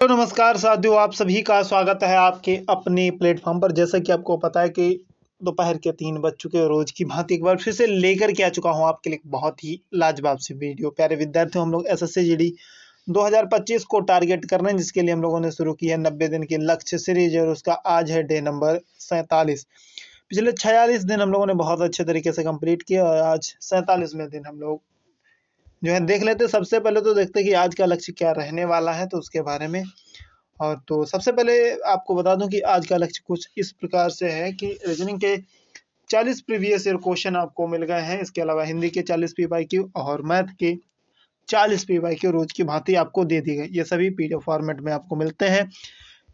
तो नमस्कार साथियों, आप सभी का स्वागत है आपके अपने प्लेटफॉर्म पर। जैसा कि आपको पता है कि दोपहर के 3 बज चुके हैं। रोज की भांति एक बार फिर से लेकर के आ चुका हूं आपके लिए एक बहुत ही लाजवाब सी वीडियो। प्यारे विद्यार्थियों, हम लोग एसएससी जीडी 2025 को टारगेट कर रहे हैं, जिसके लिए हम लोगों ने शुरू की है 90 दिन की लक्ष्य सीरीज और उसका आज है डे नंबर 47। पिछले 46 दिन हम लोगों ने बहुत अच्छे तरीके से कंप्लीट किया और आज 47वें दिन हम लोग जो है देख लेते हैं। सबसे पहले तो देखते हैं कि आज का लक्ष्य क्या रहने वाला है, तो उसके बारे में। और तो सबसे पहले आपको बता दूं कि आज का लक्ष्य कुछ इस प्रकार से है कि रीजनिंग के 40 प्रीवियस ईयर क्वेश्चन आपको मिल गए हैं। इसके अलावा हिंदी के 40 पीवाईक्यू और मैथ के 40 पीवाईक्यू रोज की भांति आपको दे दी गई। ये सभी पीडीएफ फॉर्मेट में आपको मिलते हैं।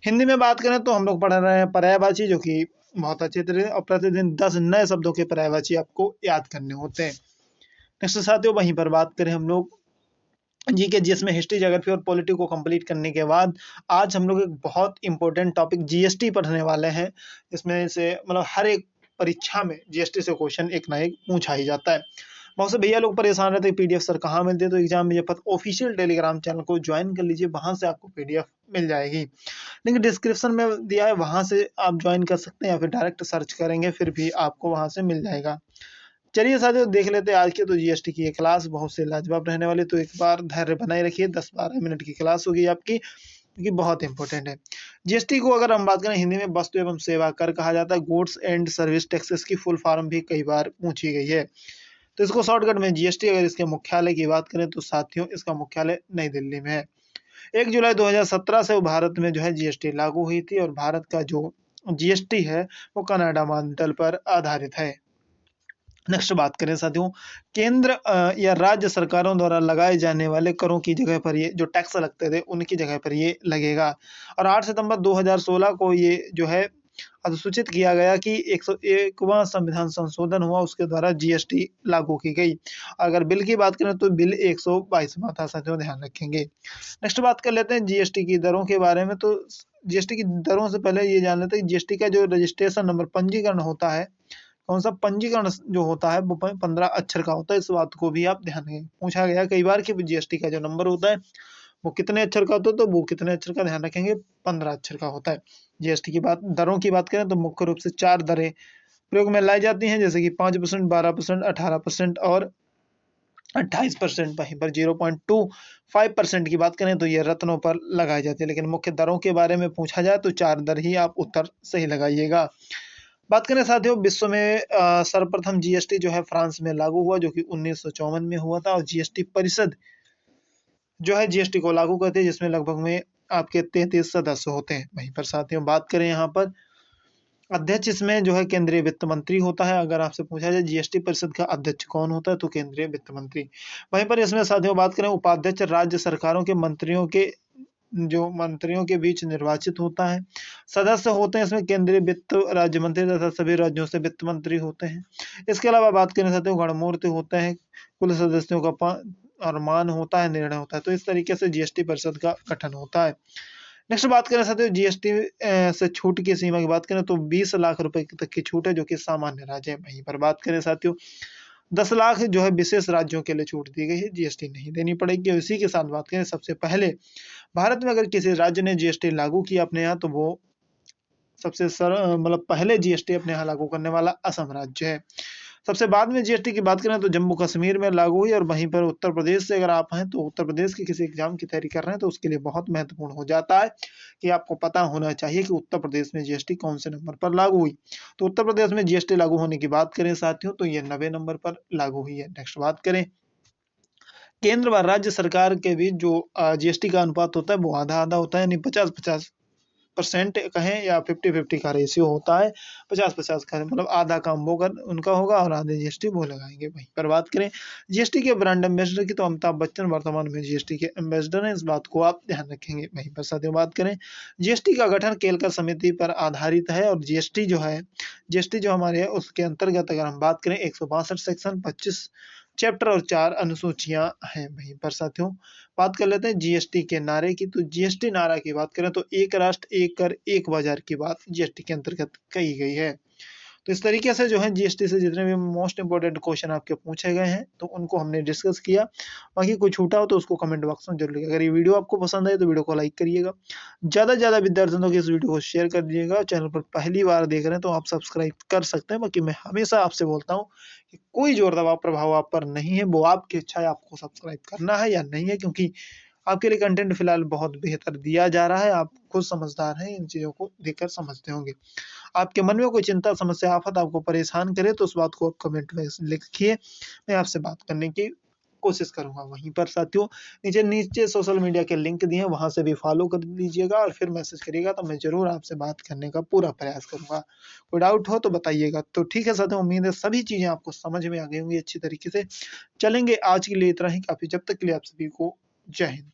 हिंदी में बात करें तो हम लोग पढ़ रहे हैं पर्यायवाची, जो कि बहुत अच्छे तरीके, और प्रतिदिन 10 नए शब्दों के पर्यायवाची आपको याद करने होते हैं। नेक्स्ट साथियों, वहीं पर बात करें हम लोग जीके, जिसमें हिस्ट्री, ज्योग्राफी और पॉलिटी को कंप्लीट करने के बाद आज हम लोग एक बहुत इंपॉर्टेंट टॉपिक जीएसटी पढ़ने वाले हैं। इसमें से मतलब हर एक परीक्षा में जीएसटी से क्वेश्चन एक ना एक पूछा ही जाता है। बहुत से भैया लोग परेशान रहते हैं पीडीएफ सर कहाँ मिलते हैं, तो एग्जाम में पता ऑफिशियल टेलीग्राम चैनल को ज्वाइन कर लीजिए, वहां से आपको पीडीएफ मिल जाएगी। लिंक डिस्क्रिप्शन में दिया है, वहां से आप ज्वाइन कर सकते हैं या फिर डायरेक्ट सर्च करेंगे फिर भी आपको वहां से मिल जाएगा। चलिए साथियों, देख लेते हैं आज के तो जीएसटी की ये क्लास बहुत से लाजवाब रहने वाली। तो एक बार धैर्य बनाए रखिए, 10-12 मिनट की क्लास होगी आपकी, क्योंकि बहुत इंपॉर्टेंट है। जीएसटी को अगर हम बात करें, हिंदी में वस्तु एवं सेवा कर कहा जाता है। गुड्स एंड सर्विस टैक्सेस की फुल फॉर्म भी कई बार पूछी गई है, तो इसको शॉर्टकट में जीएसटी। अगर इसके मुख्यालय की बात करें तो साथियों, इसका मुख्यालय नई दिल्ली में है। 1 जुलाई 2017 से भारत में जो है जीएसटी लागू हुई थी, और भारत का जो जीएसटी है वो कनाडा मॉडल पर आधारित है। नेक्स्ट बात करें साथियों, केंद्र या राज्य सरकारों द्वारा लगाए जाने वाले करों की जगह पर ये जो टैक्स लगते थे उनकी जगह पर ये लगेगा। और 8 सितंबर 2016 को ये जो है अधिसूचित किया गया कि 101वां संविधान संशोधन हुआ, उसके द्वारा जीएसटी लागू की गई। अगर बिल की बात करें तो बिल 122वां था साथियों, ध्यान रखेंगे। नेक्स्ट बात कर लेते हैं जीएसटी की दरों के बारे में। तो जीएसटी की दरों से पहले ये जान लेते हैं जीएसटी का जो रजिस्ट्रेशन नंबर, पंजीकरण होता है, कौन सा पंजीकरण जो होता है वो 15 अक्षर का होता है। इस बात को भी आप ध्यान रखें। पूछा गया कई बार कि जीएसटी का जो नंबर होता है वो कितने अक्षर का होता है, तो वो कितने अक्षर का ध्यान रखेंगे, 15 अक्षर का होता है। जीएसटी की बात, दरों की बात करें तो मुख्य रूप से 4 दरें प्रयोग में लाई जाती हैं, जैसे कि 5%, 12%, 18% और 28%। वहीं पर 0.25% की बात करें तो ये रत्नों पर लगाई जाती है। लेकिन मुख्य दरों के बारे में पूछा जाए तो 4 दर ही आप उत्तर सही लगाइएगा। बात करें साथियों, विश्व में सर्वप्रथम जीएसटी जो है फ्रांस में लागू हुआ, जो कि 1954 में हुआ था। और जीएसटी परिषद जो है जीएसटी को लागू करती है, जिसमें लगभग में आपके 33 सदस्य होते हैं। वहीं पर साथियों बात करें यहाँ पर अध्यक्ष, इसमें जो है केंद्रीय वित्त मंत्री होता है। अगर आपसे पूछा जाए जीएसटी परिषद का अध्यक्ष कौन होता है, तो केंद्रीय वित्त मंत्री। वहीं पर इसमें साथियों बात करें उपाध्यक्ष, राज्य सरकारों के मंत्रियों के बीच निर्वाचित होता है। सदस्य होते हैं इसमें केंद्रीय वित्त राज्य मंत्री तथा सभी राज्यों से वित्त मंत्री होते हैं। इसके अलावा बात करें साथियों, गणमूर्ति होते हैं, कुल सदस्यों का और मान होता है, निर्णय होता है। तो इस तरीके से जीएसटी परिषद का गठन होता है। नेक्स्ट बात करें साथियों, जीएसटी से छूट की सीमा की बात करें तो 20 लाख रुपए तक की छूट है, जो कि सामान्य राज्य है। वहीं पर बात करें साथियों, 10 लाख जो है विशेष राज्यों के लिए छूट दी गई है, जीएसटी नहीं देनी पड़ेगी। और इसी के साथ बात करें, सबसे पहले भारत में अगर किसी राज्य ने जीएसटी लागू किया अपने यहाँ, तो वो सबसे मतलब पहले जीएसटी अपने यहाँ लागू करने वाला असम राज्य है। सबसे बाद में जीएसटी की बात करें तो जम्मू कश्मीर में लागू हुई। और वहीं पर उत्तर प्रदेश से अगर आप हैं तो उत्तर प्रदेश के किसी एग्जाम की तैयारी कर रहे हैं तो उसके लिए बहुत महत्वपूर्ण हो जाता है कि आपको पता होना चाहिए कि उत्तर प्रदेश में जीएसटी कौन से नंबर पर लागू हुई। तो उत्तर प्रदेश में जीएसटी लागू होने की बात करें साथियों, तो ये 90 नंबर पर लागू हुई है। नेक्स्ट बात करें, केंद्र व राज्य सरकार के बीच जो जीएसटी का अनुपात होता है वो आधा आधा होता है, यानी 50-50% कहें या 50-50 का रेशियो होता है। 50-50 का मतलब आधा काम वो कर उनका होगा और आधे जीएसटी वो लगाएंगे। वहीं पर बात करें जीएसटी के ब्रांड एम्बेसडर की, तो अमिताभ बच्चन वर्तमान में जीएसटी के एम्बेसडर हैं। इस बात को आप ध्यान रखेंगे। वहीं पर साथियों बात करें, जीएसटी का गठन केलकर समिति पर आधारित है। और जीएसटी जो हमारे है उसके अंतर्गत अगर हम बात करें 162 सेक्शन, 25 चैप्टर और 4 अनुसूचियां हैं। वहीं पर साथियों बात कर लेते हैं जीएसटी के नारे की। तो जीएसटी नारा की बात करें तो एक राष्ट्र एक कर एक बाजार की बात जीएसटी के अंतर्गत कही गई है। तो इस तरीके से जो है जीएसटी से जितने भी मोस्ट इंपोर्टेंट क्वेश्चन आपके पूछे गए हैं तो उनको हमने डिस्कस किया। बाकी कोई छूटा हो तो उसको कमेंट बॉक्स में जरूर लिखिएगा। अगर ये वीडियो आपको पसंद आए तो वीडियो को लाइक करिएगा, ज़्यादा से ज़्यादा विद्यार्थियों को इस वीडियो को शेयर कर दीजिएगा। चैनल पर पहली बार देख रहे हैं तो आप सब्सक्राइब कर सकते हैं। बाकी मैं हमेशा आपसे बोलता हूँ कि कोई जोर दबाव प्रभाव आप पर नहीं है, वो आपकी इच्छा है आपको सब्सक्राइब करना है या नहीं है, क्योंकि आपके लिए कंटेंट फिलहाल बहुत बेहतर दिया जा रहा है। आप खुद समझदार हैं, इन चीज़ों को देखकर समझते होंगे। आपके मन में कोई चिंता, समस्या, आफत आपको परेशान करे तो उस बात को आप कमेंट में लिखिए, मैं आपसे बात करने की कोशिश करूंगा। वहीं पर साथियों नीचे नीचे सोशल मीडिया के लिंक दिए हैं, वहां से भी फॉलो कर लीजिएगा और फिर मैसेज करिएगा तो मैं जरूर आपसे बात करने का पूरा प्रयास करूंगा। कोई डाउट हो तो बताइएगा। तो ठीक है साथियों, उम्मीद है सभी चीजें आपको समझ में आ गई होंगी अच्छी तरीके से। चलेंगे आज के लिए इतना ही काफी। जब तक के लिए आप सभी को जय हिंद।